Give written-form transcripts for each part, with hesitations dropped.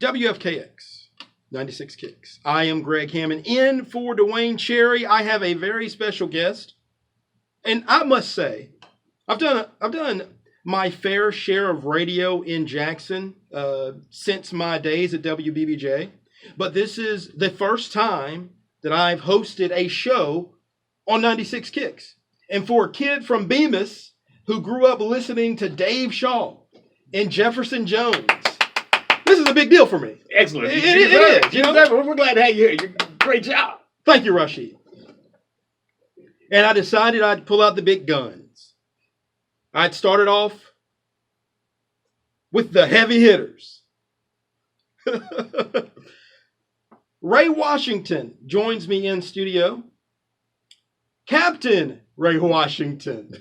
WFKX 96 Kicks. I am Greg Hammond in for Dwayne Cherry. I have a very special guest, and I must say, I've done my fair share of radio in Jackson since my days at WBBJ, but this is the first time that I've hosted a show on 96 Kicks. And for a kid from Bemis who grew up listening to Dave Shaw and Jefferson Jones, this is a big deal for me. Excellent. It is. You know? We're glad to have you here. Great job. Thank you, Rashid. And I decided I'd pull out the big guns. I'd started off with the heavy hitters. Ray Washington joins me in studio. Captain Ray Washington.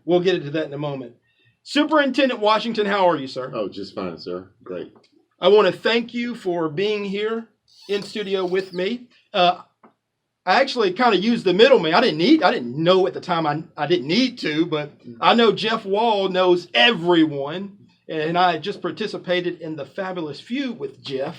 We'll get into that in a moment. Superintendent Washington, how are you, sir? Oh, just fine, sir. Great. I want to thank you for being here in studio with me. I actually kind of used the middleman. I didn't know at the time I didn't need to, but I know Jeff Wall knows everyone, and I just participated in the Fabulous Few with Jeff,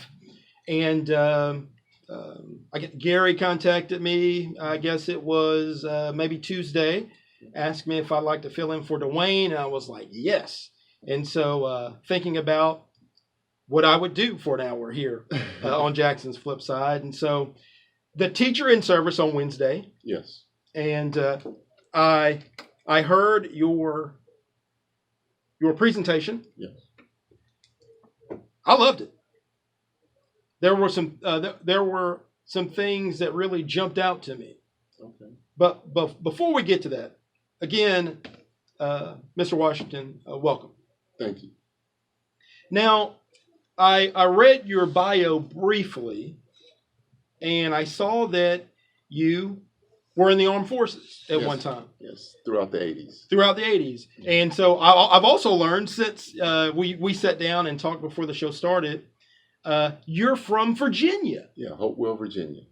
and I get Gary contacted me. I guess it was maybe Tuesday, asked me if I'd like to fill in for Dwayne, and I was like, yes. And so thinking about what I would do for an hour here on Jackson's Flip Side. And so the teacher in service on Wednesday. Yes. And I heard your presentation. Yes. I loved it. There were some things that really jumped out to me. Okay. But before we get to that, again, Mr. Washington, welcome. Thank you. Now, I read your bio briefly, and I saw that you were in the armed forces at one time. Yes, throughout the 80s. Throughout the 80s. And so I've also learned since we sat down and talked before the show started, you're from Virginia. Yeah, Hopewell, Virginia.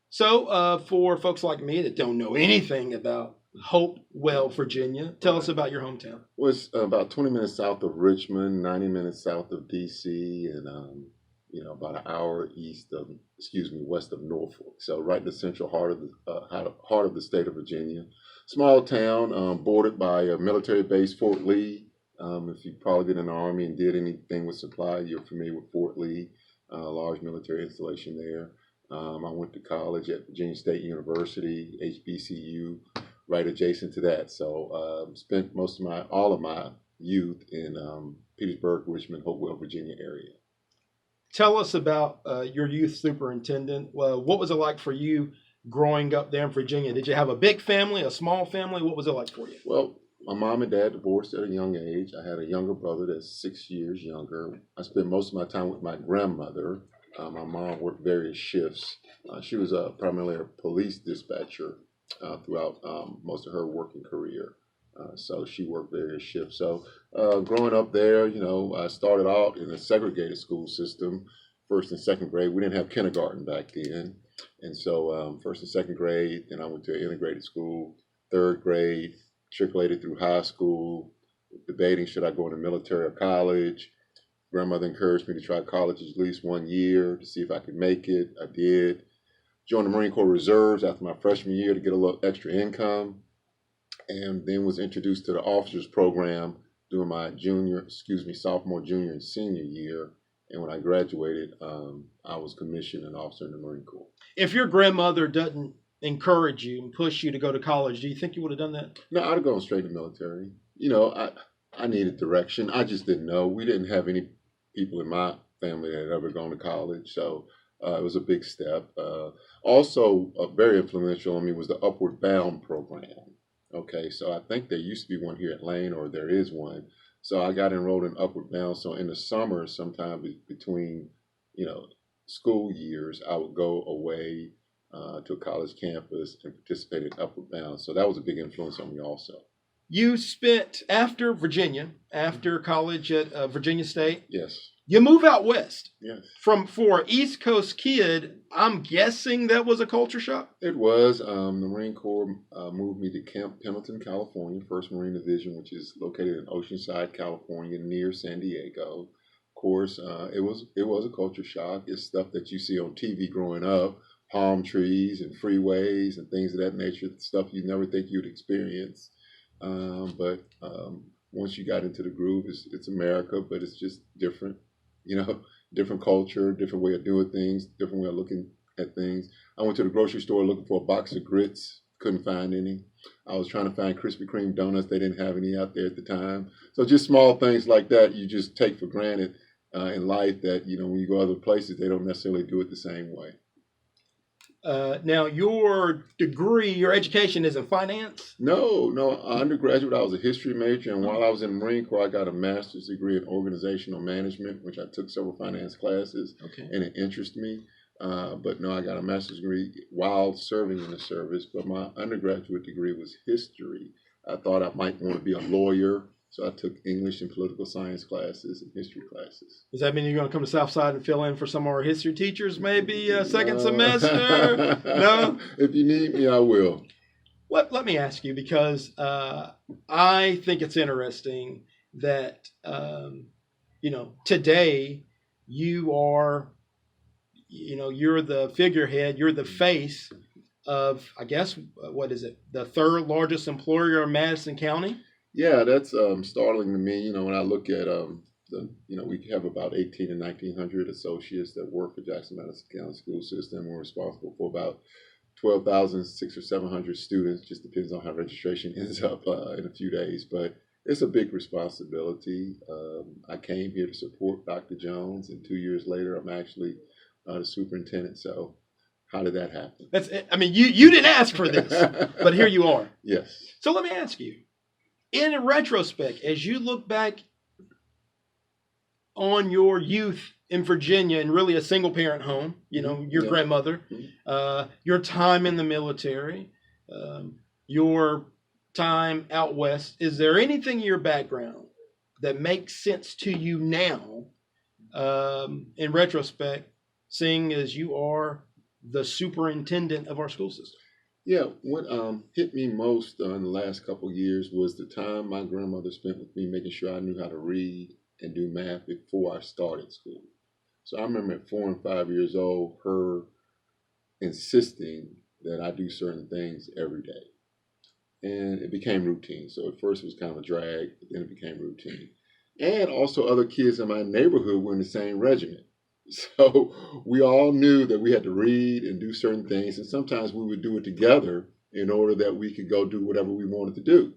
So for folks like me that don't know anything about Hopewell, Virginia, tell us about your hometown. Well, it's about 20 minutes south of Richmond, 90 minutes south of D.C., and about an hour west of Norfolk. So right in the central heart of the state of Virginia. Small town, bordered by a military base, Fort Lee. If you probably been in the Army and did anything with supply, you're familiar with Fort Lee, a large military installation there. I went to college at Virginia State University, HBCU, right adjacent to that. So spent all of my youth in Petersburg, Richmond, Hopewell, Virginia area. Tell us about your youth superintendent. What was it like for you growing up there in Virginia? Did you have a big family, a small family? What was it like for you? Well, my mom and dad divorced at a young age. I had a younger brother that's 6 years younger. I spent most of my time with my grandmother. My mom worked various shifts. She was primarily a police dispatcher throughout most of her working career. So she worked various shifts. So growing up there, I started out in a segregated school system, first and second grade. We didn't have kindergarten back then. And so first and second grade, then I went to an integrated school, third grade, matriculated through high school, debating should I go into military or college. Grandmother encouraged me to try college at least 1 year to see if I could make it. I did. Joined the Marine Corps Reserves after my freshman year to get a little extra income, and then was introduced to the officers program during my sophomore, junior, and senior year. And when I graduated, I was commissioned an officer in the Marine Corps. If your grandmother doesn't encourage you and push you to go to college, do you think you would have done that? No, I'd have gone straight to the military. I needed direction. I just didn't know. We didn't have any people in my family that had ever gone to college, so it was a big step. Also, very influential on me was the Upward Bound program. Okay, so I think there used to be one here at Lane, or there is one. So I got enrolled in Upward Bound. So in the summer, sometime between, school years, I would go away to a college campus and participate in Upward Bound. So that was a big influence on me also. You spent after college at Virginia State. Yes. You move out west. Yes. For an East Coast kid, I'm guessing that was a culture shock? It was. The Marine Corps moved me to Camp Pendleton, California, 1st Marine Division, which is located in Oceanside, California, near San Diego. Of course, it was a culture shock. It's stuff that you see on TV growing up, palm trees and freeways and things of that nature, stuff you never think you'd experience. But once you got into the groove, it's America, but it's just different, you know, different culture, different way of doing things, different way of looking at things. I went to the grocery store looking for a box of grits, couldn't find any. I was trying to find Krispy Kreme donuts. They didn't have any out there at the time. So just small things like that you just take for granted in life that, you know, when you go other places, they don't necessarily do it the same way. Now, your degree, your education is in finance? No, undergraduate, I was a history major. And while I was in the Marine Corps, I got a master's degree in organizational management, which I took several finance classes. Okay. And it interested me. But no, I got a master's degree while serving in the service. But my undergraduate degree was history. I thought I might want to be a lawyer. So I took English and political science classes and history classes. Does that mean you're going to come to Southside and fill in for some of our history teachers maybe second semester? No? If you need me, I will. Let me ask you, because I think it's interesting that, you know, today you are, you know, you're the figurehead, you're the face of, I guess, what is it, the third largest employer in Madison County? Yeah, that's startling to me. You know, when I look at we have about 1,800 and 1,900 associates that work for Jackson Madison County School System. We're responsible for about 12,600 or 700 students. Just depends on how registration ends up in a few days, but it's a big responsibility. I came here to support Dr. Jones, and 2 years later, I'm actually the superintendent. So, how did that happen? I mean, you didn't ask for this, but here you are. Yes. So let me ask you. In retrospect, as you look back on your youth in Virginia and really a single parent home, you know, your grandmother, your time in the military, your time out west, is there anything in your background that makes sense to you now in retrospect, seeing as you are the superintendent of our school system? Yeah, what hit me most in the last couple of years was the time my grandmother spent with me making sure I knew how to read and do math before I started school. So I remember at 4 and 5 years old, her insisting that I do certain things every day. And it became routine. So at first it was kind of a drag, but then it became routine. And also other kids in my neighborhood were in the same regiment. So we all knew that we had to read and do certain things, and sometimes we would do it together in order that we could go do whatever we wanted to do,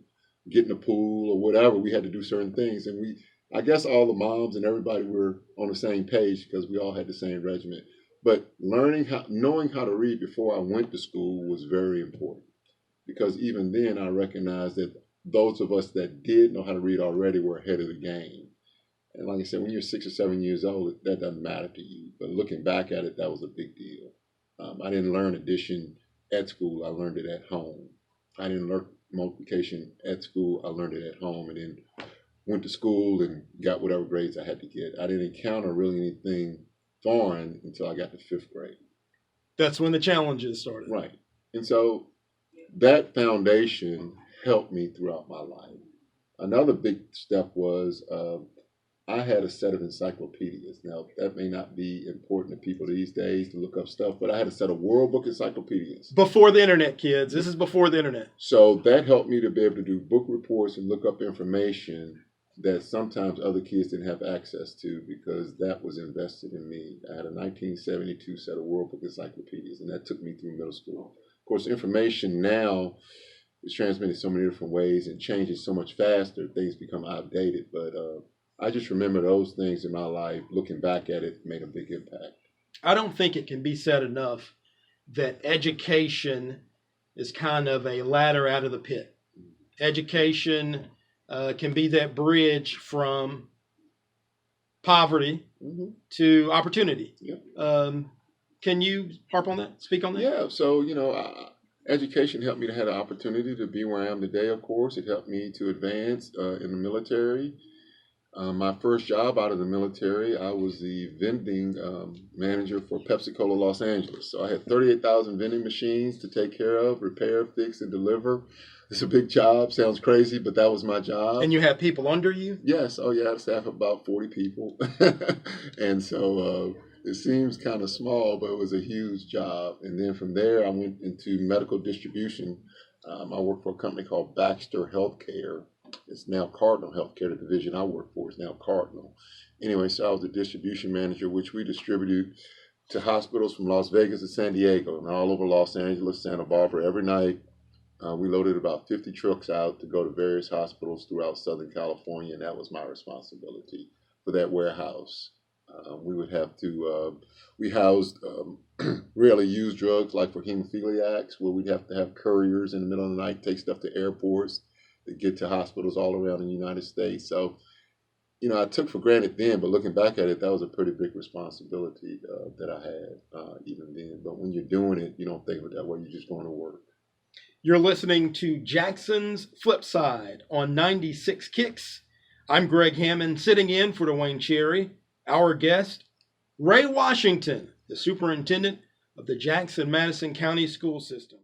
get in the pool or whatever. We had to do certain things, and I guess all the moms and everybody were on the same page because we all had the same regiment. But knowing how to read before I went to school was very important, because even then I recognized that those of us that did know how to read already were ahead of the game. And like I said, when you're 6 or 7 years old, that doesn't matter to you. But looking back at it, that was a big deal. I didn't learn addition at school. I learned it at home. I didn't learn multiplication at school. I learned it at home, and then went to school and got whatever grades I had to get. I didn't encounter really anything foreign until I got to 5th grade. That's when the challenges started. Right. And so that foundation helped me throughout my life. Another big step was I had a set of encyclopedias. Now, that may not be important to people these days to look up stuff, but I had a set of World Book encyclopedias. Before the internet, kids. This is before the internet. So that helped me to be able to do book reports and look up information that sometimes other kids didn't have access to, because that was invested in me. I had a 1972 set of World Book encyclopedias, and that took me through middle school. Of course, information now is transmitted so many different ways and changes so much faster, things become outdated. But I just remember those things in my life. Looking back at it, made a big impact. I don't think it can be said enough that education is kind of a ladder out of the pit. Education can be that bridge from poverty to opportunity. Yeah. Can you harp on that? Speak on that? Yeah. So, education helped me to have the opportunity to be where I am today, of course. It helped me to advance in the military. My first job out of the military, I was the vending manager for Pepsi Cola Los Angeles. So I had 38,000 vending machines to take care of, repair, fix, and deliver. It's a big job. Sounds crazy, but that was my job. And you have people under you? Yes. Oh, yeah. I had a staff of about 40 people. And so it seems kind of small, but it was a huge job. And then from there, I went into medical distribution. I worked for a company called Baxter Healthcare. It's now Cardinal Healthcare. The division I work for is now Cardinal. Anyway, so I was the distribution manager, which we distributed to hospitals from Las Vegas to San Diego and all over Los Angeles, Santa Barbara every night. We loaded about 50 trucks out to go to various hospitals throughout Southern California, and that was my responsibility for that warehouse. We would have to, we housed rarely used drugs like for hemophiliacs, where we'd have to have couriers in the middle of the night take stuff to airports to get to hospitals all around the United States. So, I took for granted then, but looking back at it, that was a pretty big responsibility that I had even then. But when you're doing it, you don't think of it that way. You're just going to work. You're listening to Jackson's Flip Side on 96 Kicks. I'm Greg Hammond, sitting in for Dwayne Cherry. Our guest, Ray Washington, the superintendent of the Jackson-Madison County School System.